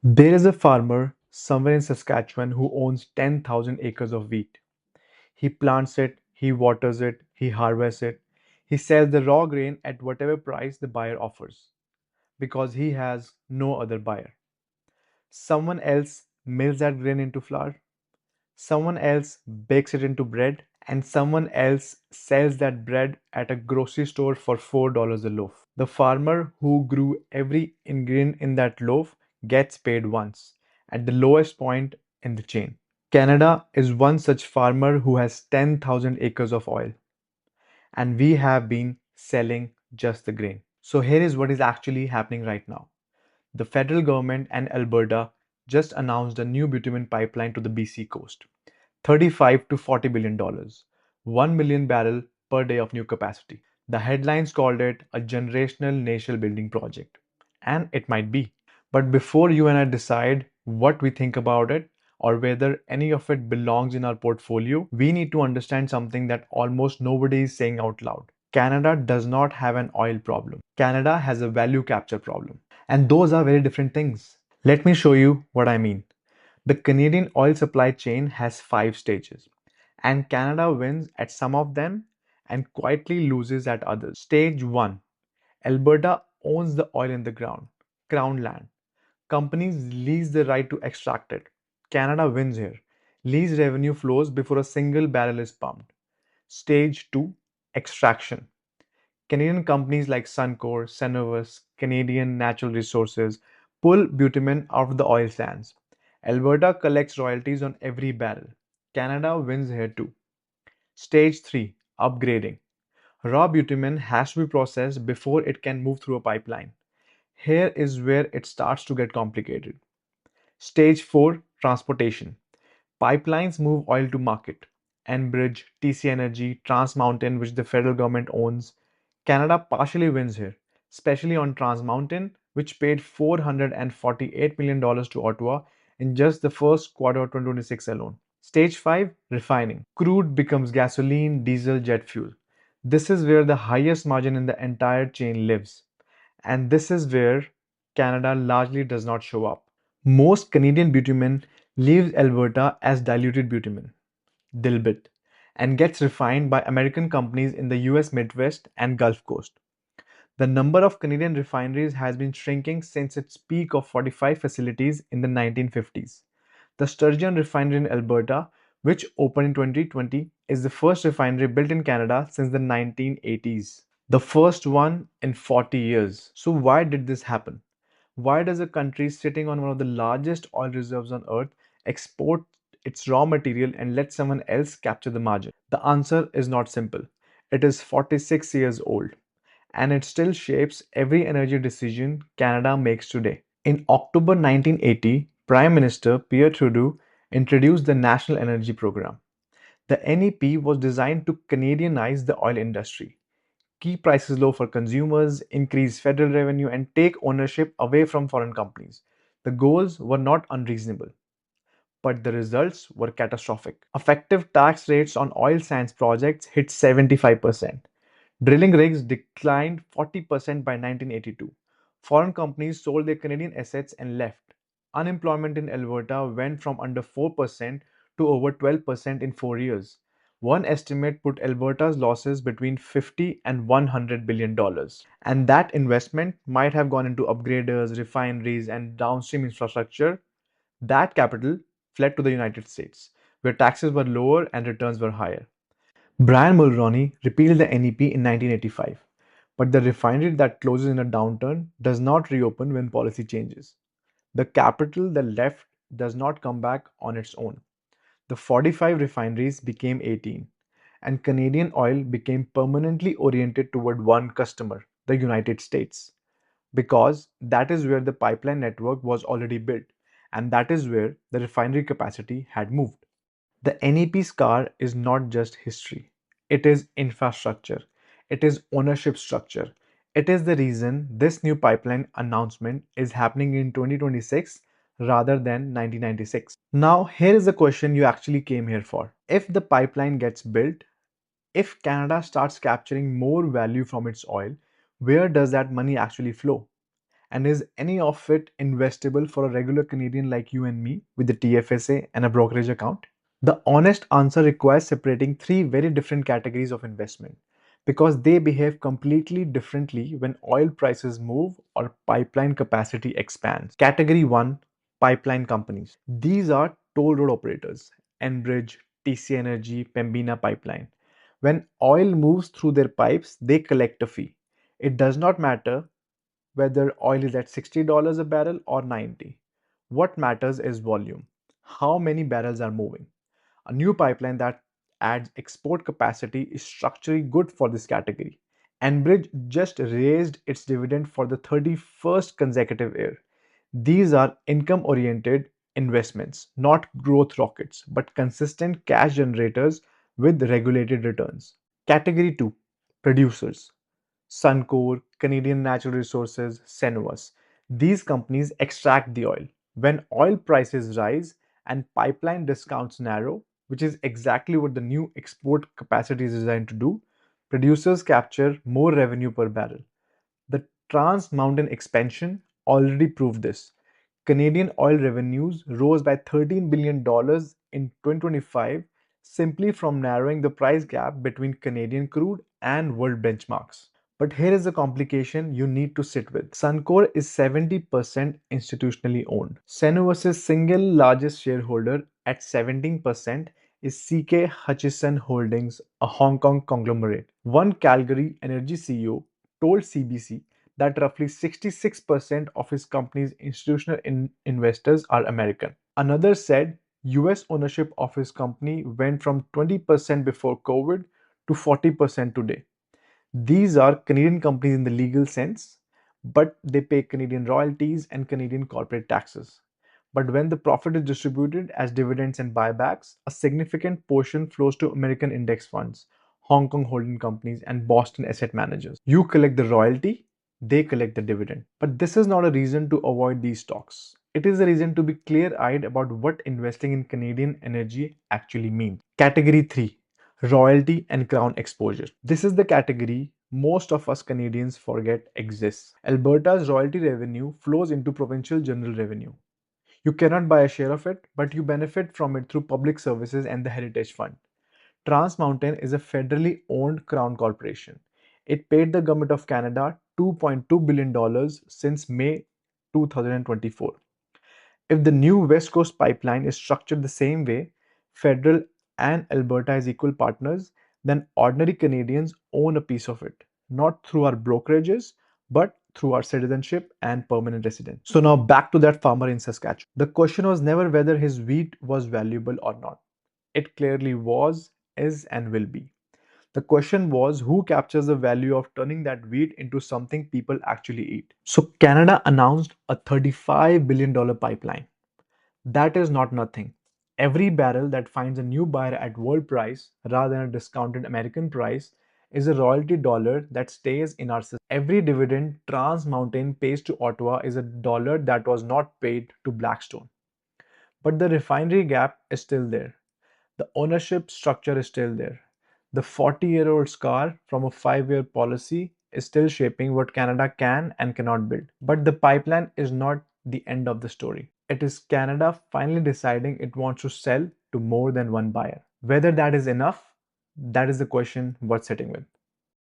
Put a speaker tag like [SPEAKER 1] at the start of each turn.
[SPEAKER 1] There is a farmer somewhere in Saskatchewan who owns 10,000 acres of wheat. He plants it, he waters it, he harvests it, he sells the raw grain at whatever price the buyer offers because he has no other buyer. Someone else mills that grain into flour, someone else bakes it into bread, and someone else sells that bread at a grocery store for $4 a loaf. The farmer who grew every ingredient in that loaf gets paid once, at the lowest point in the chain. Canada is one such farmer who has 10,000 acres of oil, and we have been selling just the grain. So, here is what is actually happening right now. The federal government and Alberta just announced a new bitumen pipeline to the BC coast. 35 to 40 billion dollars, 1 million barrel per day of new capacity. The headlines called it a generational nation building project. And it might be. But before you and I decide what we think about it or whether any of it belongs in our portfolio, we need to understand something that almost nobody is saying out loud. Canada does not have an oil problem. Canada has a value capture problem. And those are very different things. Let me show you what I mean. The Canadian oil supply chain has 5 stages, and Canada wins at some of them and quietly loses at others. Stage 1: Alberta owns the oil in the ground, crown land. Companies lease the right to extract it. Canada wins here. Lease revenue flows before a single barrel is pumped. Stage 2: Extraction. Canadian companies like Suncor, Cenovus, Canadian Natural Resources pull bitumen out of the oil sands. Alberta collects royalties on every barrel. Canada wins here too. Stage 3: Upgrading. Raw bitumen has to be processed before it can move through a pipeline. Here is where it starts to get complicated. Stage 4: Transportation. Pipelines move oil to market. Enbridge, TC Energy, Trans Mountain, which the federal government owns. Canada partially wins here, especially on Trans Mountain, which paid $448 million to Ottawa in just the first quarter of 2026 alone. Stage 5: Refining. Crude becomes gasoline, diesel, jet fuel. This is where the highest margin in the entire chain lives. And this is where Canada largely does not show up. Most Canadian bitumen leaves Alberta as diluted bitumen, dilbit, and gets refined by American companies in the US Midwest and Gulf Coast. The number of Canadian refineries has been shrinking since its peak of 45 facilities in the 1950s. The Sturgeon refinery in Alberta, which opened in 2020, is the first refinery built in Canada since the 1980s. The first one in 40 years. So, why did this happen? Why does a country sitting on one of the largest oil reserves on earth export its raw material and let someone else capture the margin? The answer is not simple. It is 46 years old and it still shapes every energy decision Canada makes today. In October 1980, Prime Minister Pierre Trudeau introduced the National Energy Program. The NEP was designed to Canadianize the oil industry, keep prices low for consumers, increase federal revenue, and take ownership away from foreign companies. The goals were not unreasonable, but the results were catastrophic. Effective tax rates on oil sands projects hit 75%. Drilling rigs declined 40% by 1982. Foreign companies sold their Canadian assets and left. Unemployment in Alberta went from under 4% to over 12% in 4 years. One estimate put Alberta's losses between 50 and 100 billion dollars. And that investment might have gone into upgraders, refineries, and downstream infrastructure. That capital fled to the United States, where taxes were lower and returns were higher. Brian Mulroney repealed the NEP in 1985, but the refinery that closes in a downturn does not reopen when policy changes. The capital that left does not come back on its own. The 45 refineries became 18, and Canadian oil became permanently oriented toward one customer, the United States, because that is where the pipeline network was already built, and that is where the refinery capacity had moved. The NEP scar is not just history, it is infrastructure, it is ownership structure. It is the reason this new pipeline announcement is happening in 2026 rather than 1996. Now, here is the question you actually came here for. If the pipeline gets built, if Canada starts capturing more value from its oil, where does that money actually flow? And is any of it investable for a regular Canadian like you and me with a TFSA and a brokerage account? The honest answer requires separating three very different categories of investment because they behave completely differently when oil prices move or pipeline capacity expands. Category 1: pipeline companies. These are toll road operators, Enbridge, TC Energy, Pembina Pipeline. When oil moves through their pipes, they collect a fee. It does not matter whether oil is at $60 a barrel or 90. What matters is volume. How many barrels are moving? A new pipeline that adds export capacity is structurally good for this category. Enbridge just raised its dividend for the 31st consecutive year. These are income oriented investments, not growth rockets, but consistent cash generators with regulated returns. Category 2: producers. Suncor, Canadian Natural Resources, Cenovus. These companies extract the oil. When oil prices rise and pipeline discounts narrow, which is exactly what the new export capacity is designed to do, producers capture more revenue per barrel. The Trans Mountain expansion already proved this. Canadian oil revenues rose by $13 billion in 2025 simply from narrowing the price gap between Canadian crude and world benchmarks. But here is a complication you need to sit with. Suncor is 70% institutionally owned. Cenovus' single largest shareholder at 17% is CK Hutchison Holdings, a Hong Kong conglomerate. One Calgary Energy CEO told CBC that roughly 66% of his company's institutional investors are American. Another said US ownership of his company went from 20% before COVID to 40% today. These are Canadian companies in the legal sense, but they pay Canadian royalties and Canadian corporate taxes. But when the profit is distributed as dividends and buybacks, a significant portion flows to American index funds, Hong Kong holding companies, and Boston asset managers. You collect the royalty, they collect the dividend. But this is not a reason to avoid these stocks. It is a reason to be clear eyed about what investing in Canadian energy actually means. Category 3: royalty and crown exposure. This is the category most of us Canadians forget exists. Alberta's royalty revenue flows into provincial general revenue. You cannot buy a share of it, but you benefit from it through public services and the Heritage Fund. Trans Mountain is a federally owned crown corporation. It paid the government of Canada $2.2 billion since May 2024. If the new West Coast pipeline is structured the same way, federal and Alberta as equal partners, then ordinary Canadians own a piece of it, not through our brokerages, but through our citizenship and permanent residence. So now back to that farmer in Saskatchewan. The question was never whether his wheat was valuable or not. It clearly was, is, and will be. The question was who captures the value of turning that wheat into something people actually eat. So Canada announced a $35 billion pipeline. That is not nothing. Every barrel that finds a new buyer at world price rather than a discounted American price is a royalty dollar that stays in our system. Every dividend Trans Mountain pays to Ottawa is a dollar that was not paid to Blackstone. But the refinery gap is still there. The ownership structure is still there. The 40-year-old scar from a 5-year policy is still shaping what Canada can and cannot build. But the pipeline is not the end of the story. It is Canada finally deciding it wants to sell to more than one buyer. Whether that is enough, that is the question worth sitting with.